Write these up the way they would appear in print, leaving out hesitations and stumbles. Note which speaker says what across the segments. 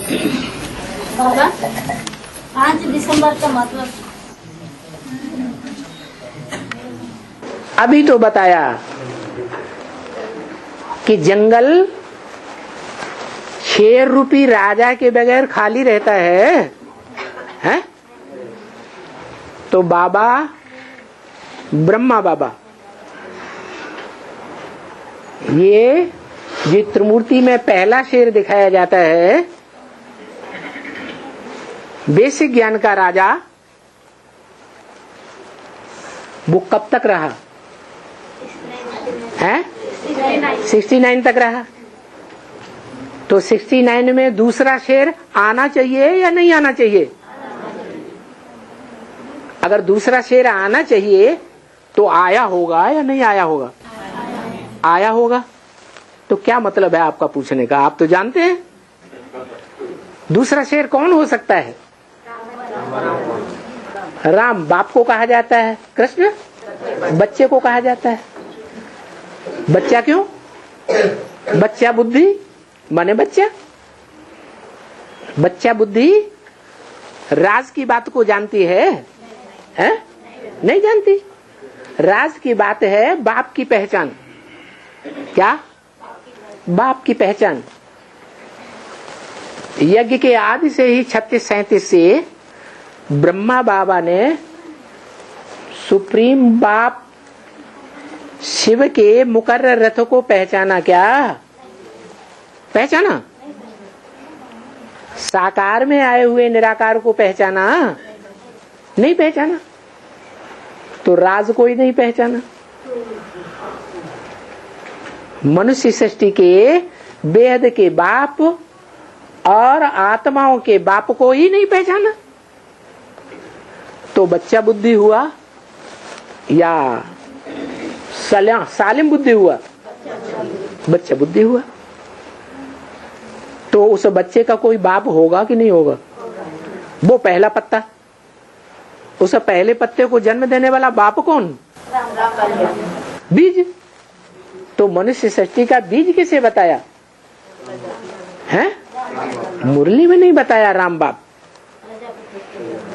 Speaker 1: बाबा 5 दिसंबर का मतलब
Speaker 2: अभी तो बताया कि जंगल शेर रूपी राजा के बगैर खाली रहता है? तो बाबा ब्रह्मा बाबा ये जो त्रिमूर्ति में पहला शेर दिखाया जाता है, बेसिक ज्ञान का राजा, वो कब तक रहा है? 69 तक रहा। तो 69 में दूसरा शेर आना चाहिए या नहीं आना चाहिए? अगर दूसरा शेर आना चाहिए तो आया होगा या नहीं आया होगा? आया होगा। तो क्या मतलब है आपका पूछने का? आप तो जानते हैं दूसरा शेर कौन हो सकता है? राम बाप को कहा जाता है, कृष्ण बच्चे को कहा जाता है। बच्चा क्यों? बच्चा बुद्धि माने बच्चा। बच्चा बुद्धि राज की बात को जानती है? नहीं जानती। राज की बात है बाप की पहचान। क्या? बाप की पहचान। यज्ञ के आदि से ही 36-37 से ब्रह्मा बाबा ने सुप्रीम बाप शिव के मुकर्रर रथ को पहचाना। क्या पहचाना? साकार में आए हुए निराकार को पहचाना? नहीं पहचाना। तो राज को ही नहीं पहचाना। मनुष्य सृष्टि के बेहद के बाप और आत्माओं के बाप को ही नहीं पहचाना। तो बच्चा बुद्धि हुआ या सालिम बुद्धि हुआ? बच्चा बुद्धि हुआ। तो उस बच्चे का कोई बाप होगा कि नहीं होगा? वो पहला पत्ता, उस पहले पत्ते को जन्म देने वाला बाप कौन? बीज। तो मनुष्य सृष्टि का बीज किसे बताया है? मुरली में नहीं बताया राम बाप।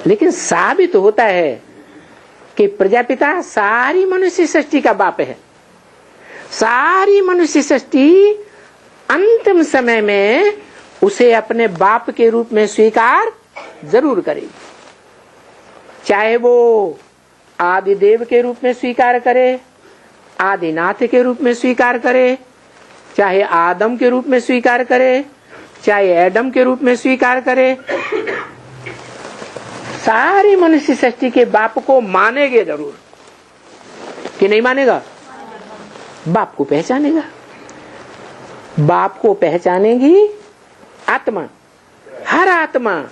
Speaker 2: लेकिन साबित होता है कि प्रजापिता सारी मनुष्य सृष्टि का बाप है। सारी मनुष्य सृष्टि अंतिम समय में उसे अपने बाप के रूप में स्वीकार जरूर करेगी। चाहे वो आदिदेव के रूप में स्वीकार करे, आदिनाथ के रूप में स्वीकार करे, चाहे आदम के रूप में स्वीकार करे, चाहे एडम के रूप में स्वीकार करे, सारी मनुष्य सृष्टि के बाप को मानेगे जरूर कि नहीं मानेगा? बाप को पहचानेगा। बाप को पहचानेगी आत्मा, हर आत्मा।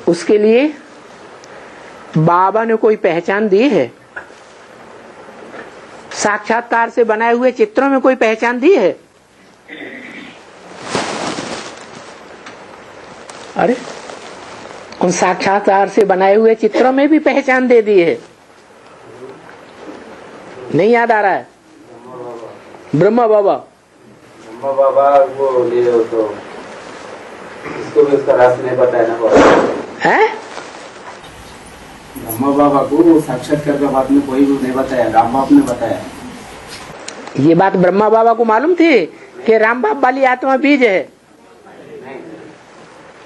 Speaker 2: उसके लिए बाबा ने कोई पहचान दी है? साक्षात्कार से बनाए हुए चित्रों में कोई पहचान दी है? अरे उन साक्षात्कार से बनाए हुए चित्रों में भी पहचान दे दी है। नहीं याद आ रहा है? ब्रह्मा बाबा
Speaker 3: वो ले तो इसको भी उसका रास्ता नहीं पता है ना
Speaker 2: है?
Speaker 3: ब्रह्मा बाबा को साक्षात्कार का बात में कोई भी नहीं बताया, राम बाप ने बताया।
Speaker 2: ये बात ब्रह्मा बाबा को मालूम थी कि राम बाप वाली आत्मा बीज है?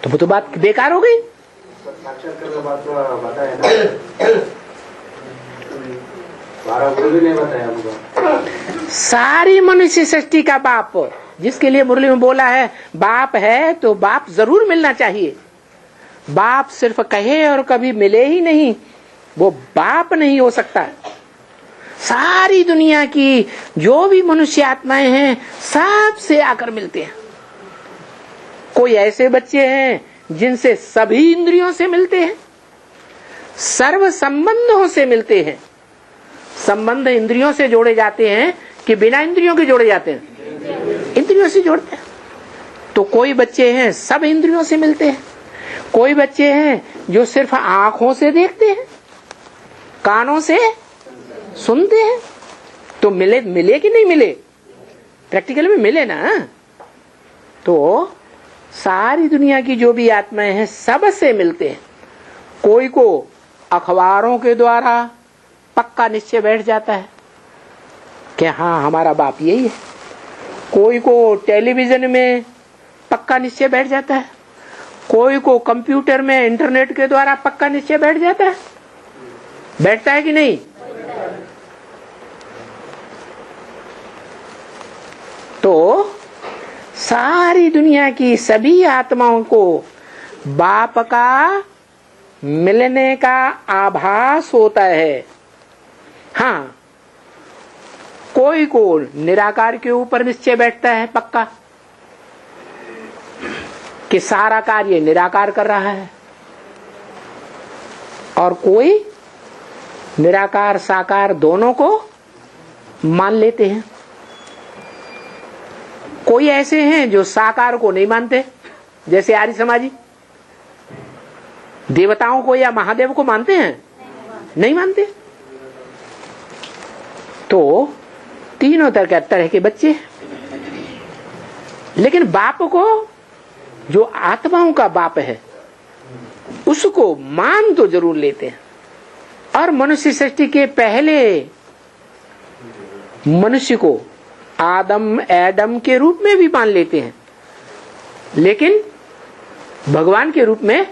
Speaker 2: तो वो तो बात बेकार हो गई।
Speaker 3: साक्षात्कार का बात बताया ना, बारह को भी नहीं बताया हमको।
Speaker 2: सारी मनुष्य सृष्टि का बाप, जिसके लिए मुरली में बोला है बाप है तो बाप जरूर मिलना चाहिए। बाप सिर्फ कहे और कभी मिले ही नहीं, वो बाप नहीं हो सकता। सारी दुनिया की जो भी मनुष्य आत्माएं हैं सब से आकर मिलते हैं। कोई ऐसे बच्चे हैं जिनसे सभी इंद्रियों से मिलते हैं, सर्व संबंधों से मिलते हैं। संबंध इंद्रियों से जोड़े जाते हैं कि बिना इंद्रियों के जोड़े जाते हैं? इंद्रियों से जोड़ते हैं। तो कोई बच्चे हैं सब इंद्रियों से मिलते हैं। कोई बच्चे हैं जो सिर्फ आंखों से देखते हैं, कानों से सुनते हैं। तो मिले कि नहीं मिले? प्रैक्टिकल में मिले ना। तो सारी दुनिया की जो भी आत्माएं हैं सबसे मिलते हैं। कोई को अखबारों के द्वारा पक्का निश्चय बैठ जाता है कि हाँ हमारा बाप यही है। कोई को टेलीविजन में पक्का निश्चय बैठ जाता है। कोई को कंप्यूटर में इंटरनेट के द्वारा पक्का निश्चय बैठ जाता है। बैठता है कि नहीं? तो सारी दुनिया की सभी आत्माओं को बाप का मिलने का आभास होता है। हाँ, कोई को निराकार के ऊपर निश्चय बैठता है पक्का कि सारा कार्य निराकार कर रहा है, और कोई निराकार साकार दोनों को मान लेते हैं। कोई ऐसे हैं जो साकार को नहीं मानते, जैसे आर्य समाजी। देवताओं को या महादेव को मानते हैं? नहीं मानते। तो तीनों तरह के बच्चे। लेकिन बाप को, जो आत्माओं का बाप है, उसको मान तो जरूर लेते हैं। और मनुष्य सृष्टि के पहले मनुष्य को आदम एडम के रूप में भी मान लेते हैं, लेकिन भगवान के रूप में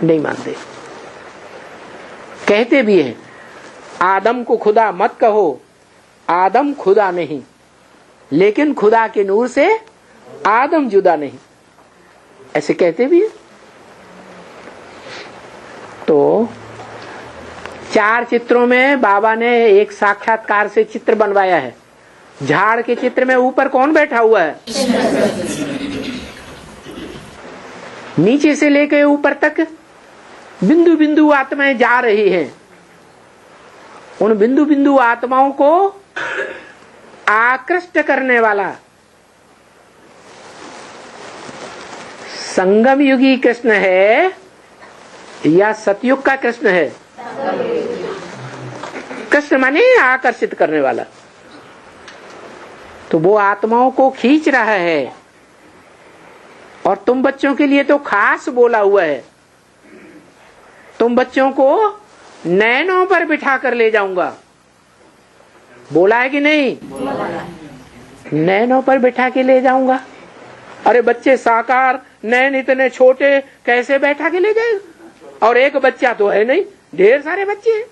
Speaker 2: नहीं मानते। कहते भी हैं आदम को खुदा मत कहो, आदम खुदा नहीं, लेकिन खुदा के नूर से आदम जुदा नहीं, ऐसे कहते भी हैं। तो 4 चित्रों में बाबा ने एक साक्षात्कार से चित्र बनवाया है। झाड़ के चित्र में ऊपर कौन बैठा हुआ है? नीचे से लेकर ऊपर तक बिंदु बिंदु आत्माएं जा रही हैं। उन बिंदु बिंदु आत्माओं को आकृष्ट करने वाला संगम युगी कृष्ण है या सतयुग का कृष्ण है? कृष्ण माने आकर्षित करने वाला। तो वो आत्माओं को खींच रहा है, और तुम बच्चों के लिए तो खास बोला हुआ है, तुम बच्चों को नैनों पर बिठा कर ले जाऊंगा। बोला है कि नहीं? नैनों पर बिठा के ले जाऊंगा। अरे बच्चे साकार, नैन इतने छोटे, कैसे बैठा के ले जाए? और एक बच्चा तो है नहीं, ढेर सारे बच्चे हैं।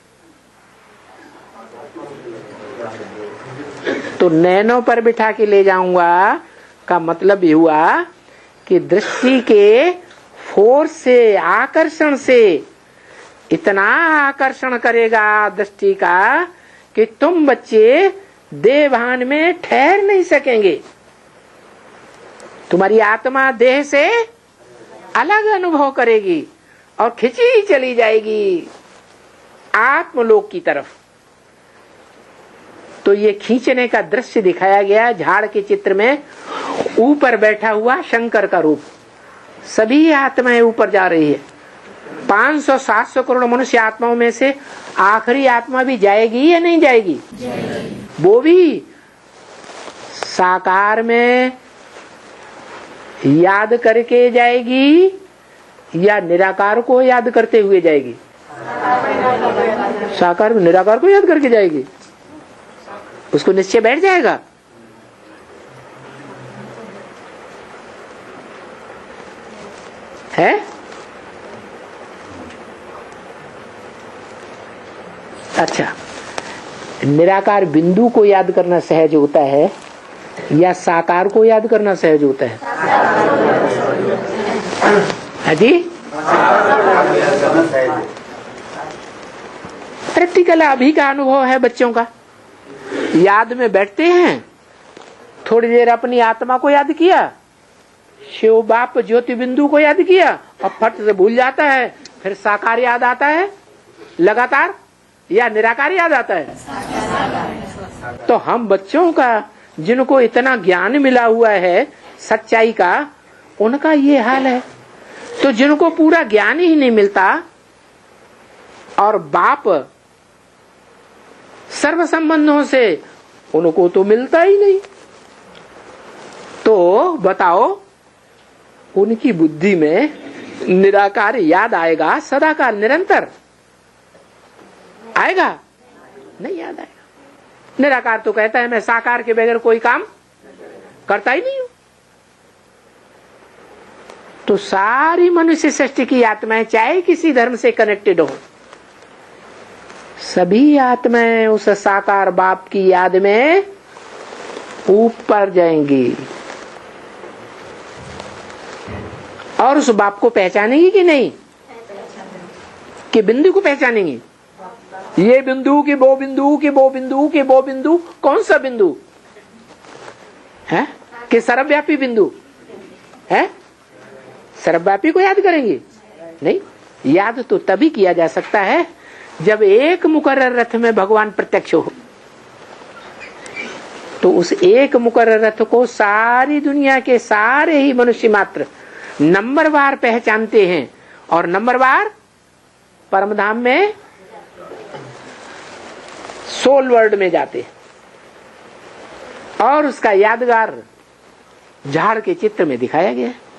Speaker 2: तो नैनों पर बिठा के ले जाऊंगा का मतलब ये हुआ कि दृष्टि के फोर्स से, आकर्षण से इतना आकर्षण करेगा दृष्टि का कि तुम बच्चे देह भान में ठहर नहीं सकेंगे। तुम्हारी आत्मा देह से अलग अनुभव करेगी और खिंची चली जाएगी आत्मलोक की तरफ। तो ये खींचने का दृश्य दिखाया गया झाड़ के चित्र में। ऊपर बैठा हुआ शंकर का रूप, सभी आत्माएं ऊपर जा रही है। 500-700 करोड़ मनुष्य आत्माओं में से आखिरी आत्मा भी जाएगी या नहीं जाएगी? वो भी साकार में याद करके जाएगी या निराकार को याद करते हुए जाएगी? साकार में निराकार को याद करके जाएगी। उसको निश्चय बैठ जाएगा। है? अच्छा, निराकार बिंदु को याद करना सहज होता है या साकार को याद करना सहज होता है? जी, प्रैक्टिकल अभी का अनुभव है बच्चों का। याद में बैठते हैं, थोड़ी देर अपनी आत्मा को याद किया, शिव बाप ज्योति बिंदु को याद किया, और फट से भूल जाता है। फिर साकार याद आता है लगातार या निराकार याद आता है? तो हम बच्चों का, जिनको इतना ज्ञान मिला हुआ है सच्चाई का, उनका ये हाल है। तो जिनको पूरा ज्ञान ही नहीं मिलता और बाप सर्व संबंधों से, उनको तो मिलता ही नहीं। तो बताओ उनकी बुद्धि में निराकार याद आएगा, सदाकाल निरंतर आएगा? नहीं याद आएगा। निराकार तो कहता है मैं साकार के बगैर कोई काम करता ही नहीं हूं। तो सारी मनुष्य सृष्टि की आत्माएं चाहे किसी धर्म से कनेक्टेड हो, सभी आत्माएं उस साकार बाप की याद में ऊपर जाएंगी और उस बाप को पहचानेंगी कि नहीं? कि बिंदु को पहचानेंगी? ये बिंदु की वो बिंदु की वो बिंदु की वो बिंदु, कौन सा बिंदु है? कि सर्वव्यापी बिंदु है? सर्वव्यापी को याद करेंगे? नहीं, याद तो तभी किया जा सकता है जब एक मुकर्रर रथ में भगवान प्रत्यक्ष हो। तो उस एक मुकर्रर रथ को सारी दुनिया के सारे ही मनुष्य मात्र नंबरवार पहचानते हैं और नंबरवार परमधाम में सोल वर्ल्ड में जाते हैं और उसका यादगार झाड़ के चित्र में दिखाया गया है।